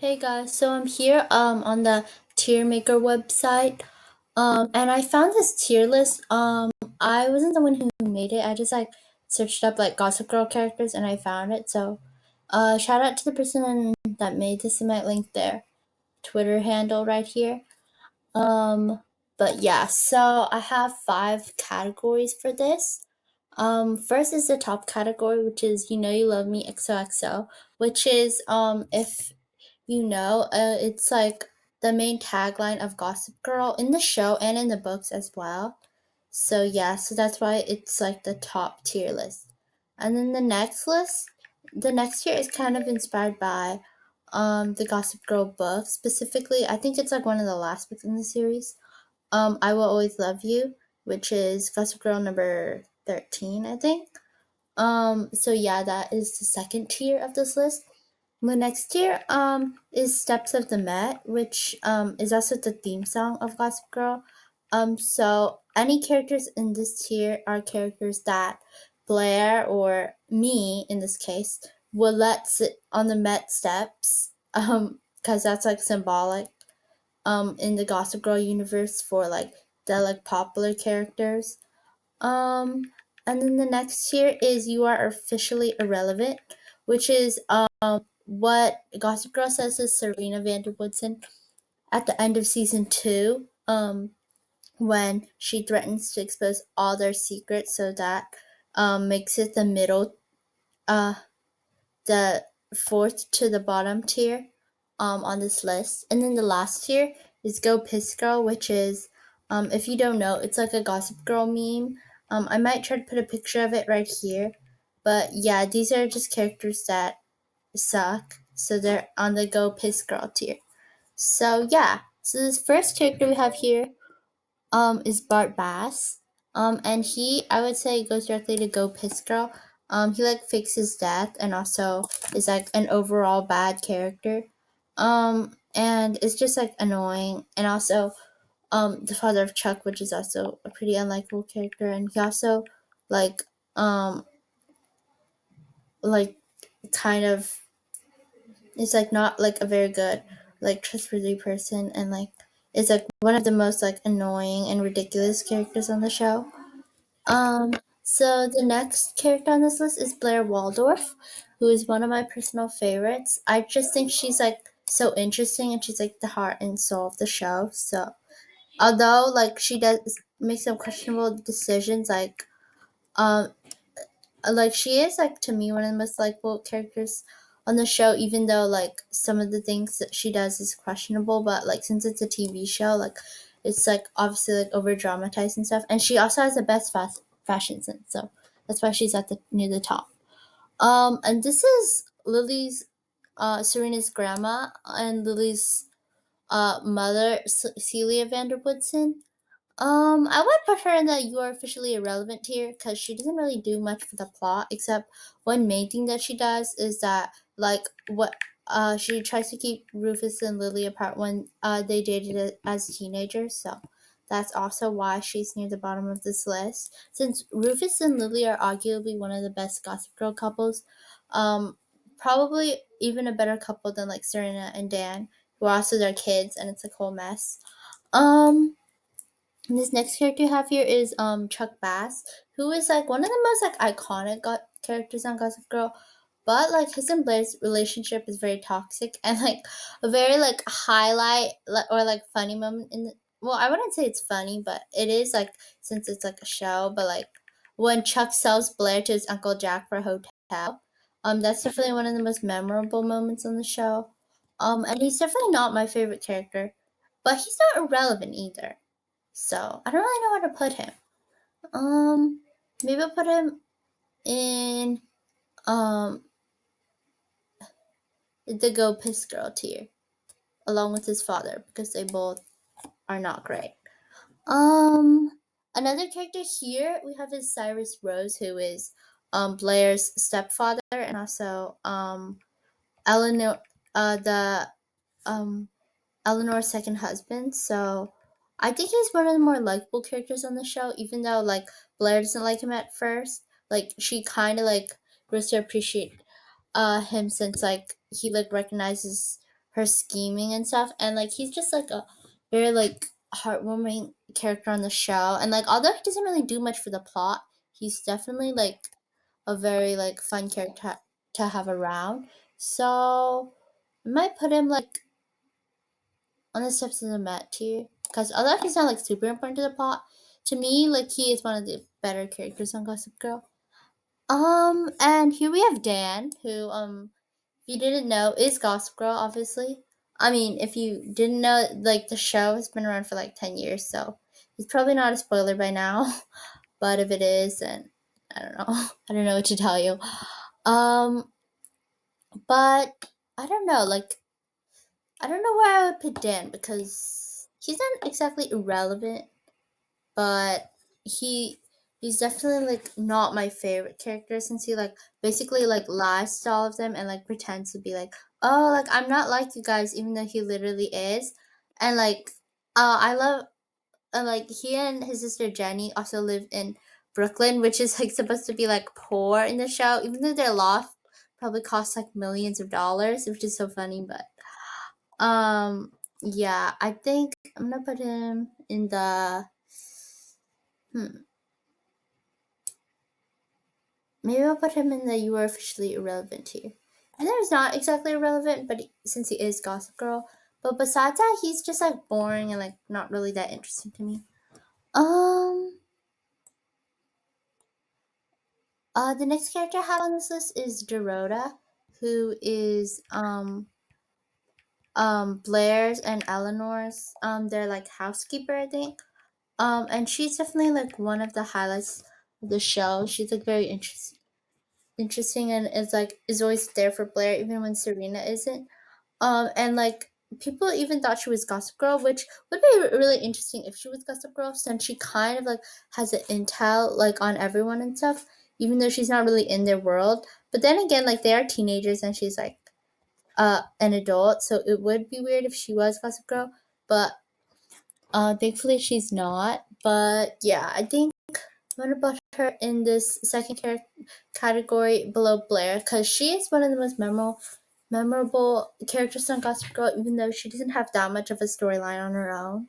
Hey guys, so I'm here on the tier maker website. And I found this tier list. I wasn't the one who made it. I just like searched up like Gossip Girl characters and I found it. So shout out to the person that made this. I might link their Twitter handle right here. But yeah, so I have five categories for this. First is the top category, which is You Know You Love Me XOXO, which is if it's like the main tagline of Gossip Girl in the show and in the books as well. So yeah, so that's why it's like the top tier list. And then the next tier is kind of inspired by the Gossip Girl book. Specifically, I think it's like one of the last books in the series. I Will Always Love You, which is Gossip Girl number 13, I think. So yeah, that is the second tier of this list. The next tier is Steps of the Met, which is also the theme song of Gossip Girl. So any characters in this tier are characters that Blair or me in this case will let sit on the Met steps. Because that's like symbolic in the Gossip Girl universe for like the like popular characters. Um, and then the next tier is You Are Officially Irrelevant, which is what Gossip Girl says to Serena Vanderwoodson at the end of season two, when she threatens to expose all their secrets, so that makes it uh, the fourth to the bottom tier on this list. And then the last tier is Go Piss Girl, which is, if you don't know, it's like a Gossip Girl meme. I might try to put a picture of it right here. But yeah, these are just characters that suck. So they're on the Go Piss Girl tier. So yeah, so this first character we have here is Bart Bass. And he, I would say, goes directly to Go Piss Girl. He like fakes his death and also is like an overall bad character. And it's just like annoying. And also, the father of Chuck, which is also a pretty unlikable character. And he also like um like kind of is like not like a very good like trustworthy person, and like is like one of the most like annoying and ridiculous characters on the show. So the next character on this list is Blair Waldorf, who is one of my personal favorites. I just think she's like so interesting and she's like the heart and soul of the show. So although like she does make some questionable decisions, um like she is like to me one of the most likable characters on the show, even though like some of the things that she does is questionable, but like since it's a TV show, like it's like obviously like over dramatized and stuff, and she also has the best fashion sense, so that's why she's at the near the top. And this is Lily's Serena's grandma and Lily's mother, Celia Vanderwoodson. I would put her in the You Are Officially Irrelevant tier because she doesn't really do much for the plot, except one main thing that she does is that like what she tries to keep Rufus and Lily apart when they dated as teenagers. So that's also why she's near the bottom of this list. Since Rufus and Lily are arguably one of the best Gossip Girl couples, um, probably even a better couple than like Serena and Dan, who are also their kids, and it's a whole mess. Um, and this next character you have here is Chuck Bass, who is like one of the most like iconic characters on Gossip Girl. But like his and Blair's relationship is very toxic and like a very like highlight or like funny moment in the, well, I wouldn't say it's funny, but it is like since it's like a show, but like when Chuck sells Blair to his Uncle Jack for a hotel. That's definitely one of the most memorable moments on the show. And he's definitely not my favorite character, but he's not irrelevant either. So I don't really know where to put him. Um, Maybe I'll put him in um the Go Piss Girl tier, along with his father, because they both are not great. Um, Another character here we have is Cyrus Rose, who is Blair's stepfather, and also Eleanor, the um Eleanor's second husband. So I think he's one of the more likable characters on the show, even though like Blair doesn't like him at first. Like she kind of like grows to appreciate him since like he like recognizes her scheming and stuff, and like he's just like a very like heartwarming character on the show, and like although he doesn't really do much for the plot, he's definitely like a very like fun character to have around. So I might put him like on the steps of the Met tier because although he's not like super important to the plot, to me like he is one of the better characters on Gossip Girl. And here we have Dan, who if you didn't know, is Gossip Girl, obviously. I mean, if you didn't know, like the show has been around for like 10 years, so it's probably not a spoiler by now. But if it is, then I don't know. I don't know what to tell you. Um, but I don't know. Like I don't know where I would put Dan because he's not exactly irrelevant, but he he's definitely like not my favorite character since he like basically like lies to all of them and like pretends to be like, oh, like I'm not like you guys, even though he literally is. And like I love like he and his sister Jenny also live in Brooklyn, which is like supposed to be like poor in the show, even though their loft probably costs like millions of dollars, which is so funny. But yeah, I think I'm gonna put him in the hmm, maybe I'll put him in the you are officially irrelevant tier. And he's not exactly irrelevant, but since he is Gossip Girl. But besides that, he's just like boring and like not really that interesting to me. Um, the next character I have on this list is Dorota, who is Blair's and Eleanor's they're like housekeeper, I think. And she's definitely like one of the highlights of the show. She's like very interesting and is always there for Blair even when Serena isn't. And like people even thought she was Gossip Girl, which would be really interesting if she was Gossip Girl, since she kind of like has an intel like on everyone and stuff, even though she's not really in their world. But then again, like they are teenagers and she's like an adult, so it would be weird if she was Gossip Girl. But thankfully she's not. But yeah, I think I'm gonna put her in this second category below Blair because she is one of the most memorable characters on Gossip Girl, even though she doesn't have that much of a storyline on her own.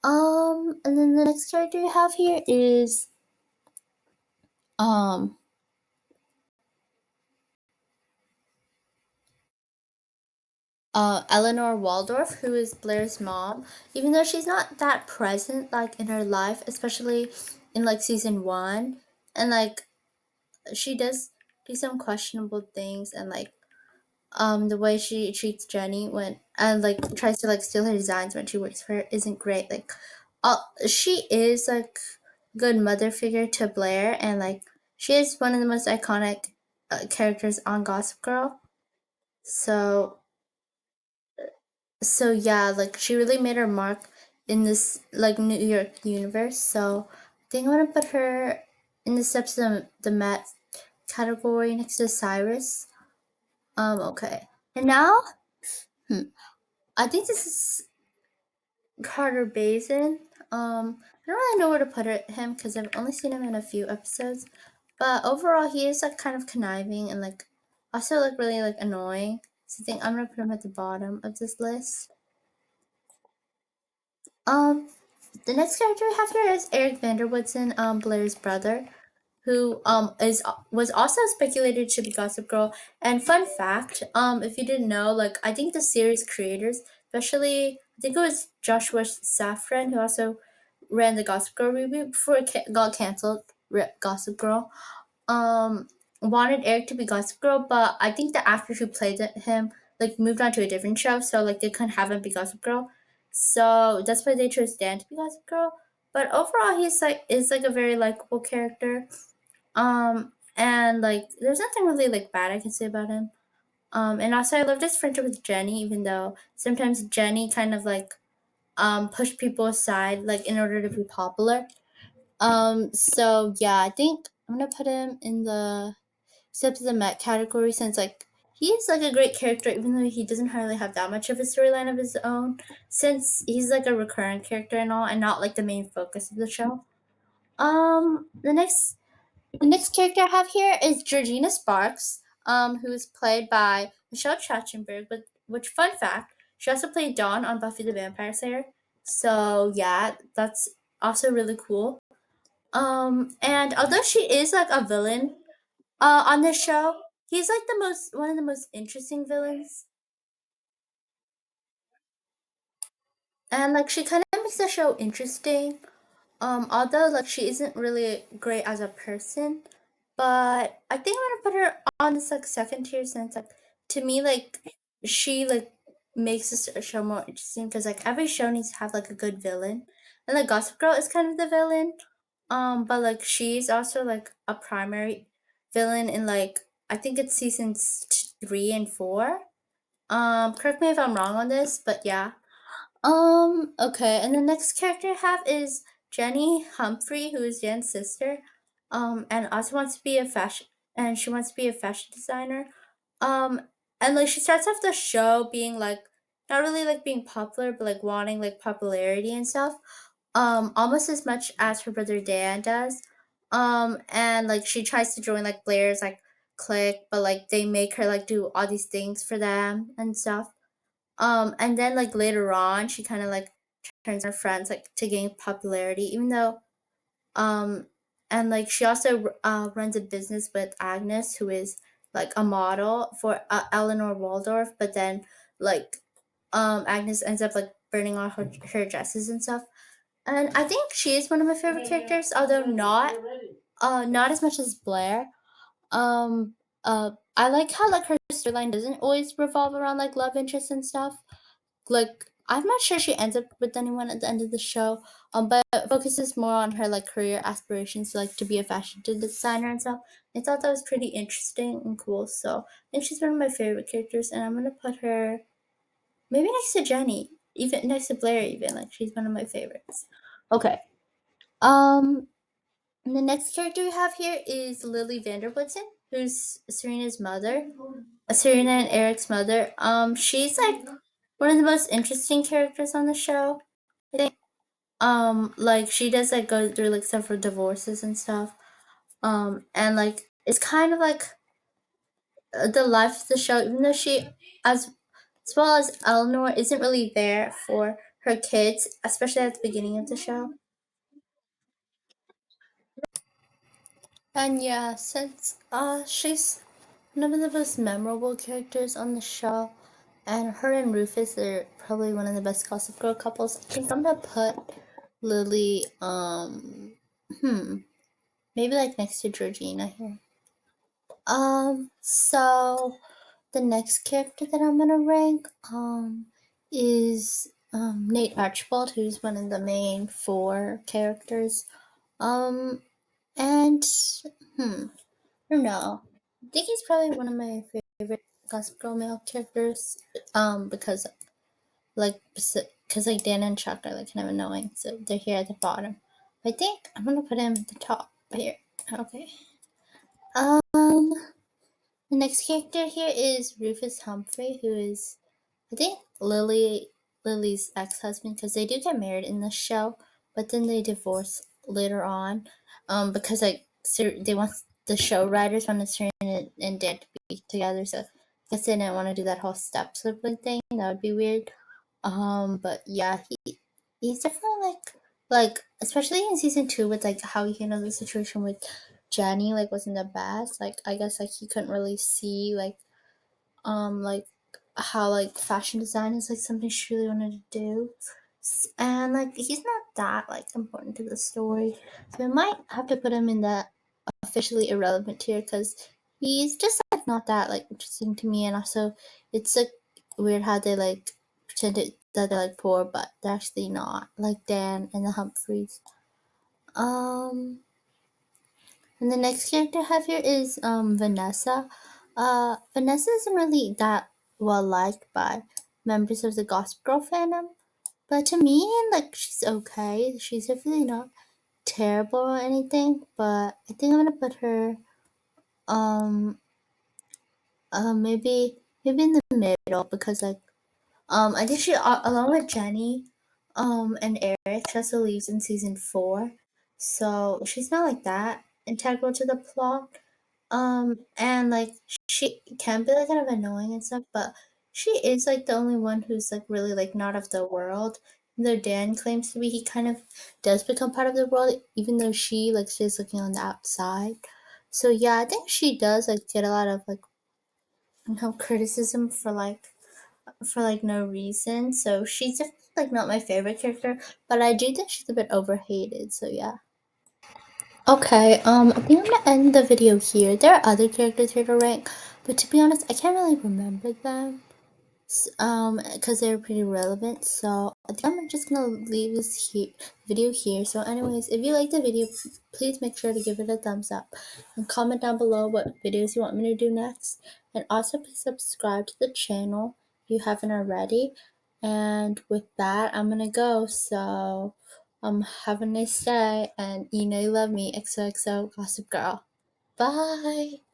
And then the next character we have here is um Eleanor Waldorf, who is Blair's mom. Even though she's not that present like in her life, especially in like season one, and like she does do some questionable things and like the way she treats Jenny when and like tries to like steal her designs when she works for her isn't great. Like she is like good mother figure to Blair, and like she is one of the most iconic characters on Gossip Girl. So yeah, like she really made her mark in this like New York universe. So I think I'm gonna put her in the steps of the Met category next to Cyrus. Okay. And now, hmm, I think this is Carter Bazin. I don't really know where to put him because I've only seen him in a few episodes, but overall he is like kind of conniving and like also like really like annoying. So I think I'm gonna put him at the bottom of this list. Um, the next character we have here is Eric Vanderwoodson, Blair's brother, who is was also speculated to be Gossip Girl. And fun fact, if you didn't know, like I think the series creators, especially I think it was Joshua Safran, who also ran the Gossip Girl reboot before it got canceled. Gossip Girl, um, wanted Eric to be Gossip Girl, but I think the actor who played him like moved on to a different show, so like they couldn't have him be Gossip Girl. So that's why they chose Dan to be Gossip Girl. But overall, he's like is like a very likable character. And like there's nothing really like bad I can say about him. And also I loved his friendship with Jenny, even though sometimes Jenny kind of like pushed people aside like in order to be popular. So yeah, I think I'm gonna put him in the steps of the Met category since like he's like a great character even though he doesn't really have that much of a storyline of his own since he's like a recurrent character and all and not like the main focus of the show. The next character I have here is Georgina Sparks, who is played by Michelle Trachtenberg, which fun fact, she also played Dawn on Buffy the Vampire Slayer. So yeah, that's also really cool. And although she is like a villain, on the show, he's like the most one of the most interesting villains, and like she kind of makes the show interesting. Although like she isn't really great as a person, but I think I'm gonna put her on this like second tier since like to me like she like makes this show more interesting because like every show needs to have like a good villain, and like Gossip Girl is kind of the villain, but like she's also like a primary villain in like I think it's seasons 3 and 4. Correct me if I'm wrong on this, but yeah. Okay, and the next character I have is Jenny Humphrey, who is Jen's sister. And also wants to be a fashion and she wants to be a fashion designer. Um, and like she starts off the show being like not really like being popular, but like wanting like popularity and stuff. Almost as much as her brother Dan does. And like she tries to join like Blair's like clique, but like they make her like do all these things for them and stuff. And then like later on, she kind of like turns her friends like to gain popularity, even though um, and like she also runs a business with Agnes, who is like a model for Eleanor Waldorf. But then like Agnes ends up like burning all her dresses and stuff. And I think she is one of my favorite characters, although not as much as Blair. Um, I like how like her storyline doesn't always revolve around like love interests and stuff. Like I'm not sure she ends up with anyone at the end of the show. But focuses more on her like career aspirations, like to be a fashion designer and stuff. I thought that was pretty interesting and cool. So I think she's one of my favorite characters, and I'm gonna put her maybe next to Jenny, even next to Blair. Even like she's one of my favorites. Okay. Um, and the next character we have here is Lily Vanderblitzen, who's Serena's mother. Serena and Eric's mother. She's like one of the most interesting characters on the show. I think. Like she does like go through like several divorces and stuff. And like it's kind of like the life of the show, even though she as well as Eleanor isn't really there for her kids, especially at the beginning of the show. And yeah, since she's one of the most memorable characters on the show, and her and Rufus are probably one of the best Gossip Girl couples. I think I'm gonna put Lily hmm maybe like next to Georgina here. So the next character that I'm gonna rank is Nate Archibald, who's one of the main four characters. Um and hmm I don't know. I think he's probably one of my favorite Gossip Girl male characters. Because like Dan and Chuck are like kind of annoying, so they're here at the bottom. I think I'm gonna put him at the top here. Okay. Um, the next character here is Rufus Humphrey, who is I think Lily's ex-husband, because they do get married in the show, but then they divorce later on. Because like they want the show writers wanted Serena and Dan to be together, so I guess they didn't want to do that whole step sibling thing. That would be weird. But yeah, he's definitely like especially in season 2 with like how he handled the situation with Jenny like wasn't the best. Like I guess like he couldn't really see like how like fashion design is like something she really wanted to do. And like he's not that like important to the story. So I might have to put him in that officially irrelevant tier because he's just like not that like interesting to me, and also it's like weird how they like pretended that they're like poor but they're actually not, like Dan and the Humphreys. Um and the next character I have here is Vanessa. Vanessa isn't really that well liked by members of the Gossip Girl fandom, but to me like she's okay. She's definitely not terrible or anything, but I think I'm gonna put her um maybe in the middle because like I think she along with Jenny and Eric, she also leaves in season 4, so she's not like that integral to the plot. And like she can be like kind of annoying and stuff, but she is like the only one who's like really like not of the world. Though Dan claims to be, he kind of does become part of the world, even though she like she's looking on the outside. So yeah, I think she does like get a lot of like criticism for like no reason. So she's definitely like not my favorite character, but I do think she's a bit overhated. So yeah. Okay, I think I'm gonna end the video here. There are other characters here to rank, but to be honest, I can't really remember them. Because they're pretty relevant. So I think I'm just gonna leave this video here. So, anyways, if you like the video, please make sure to give it a thumbs up and comment down below what videos you want me to do next. And also, please subscribe to the channel if you haven't already. And with that, I'm gonna go. So, have a nice day, and you know you love me. XOXO Gossip Girl. Bye.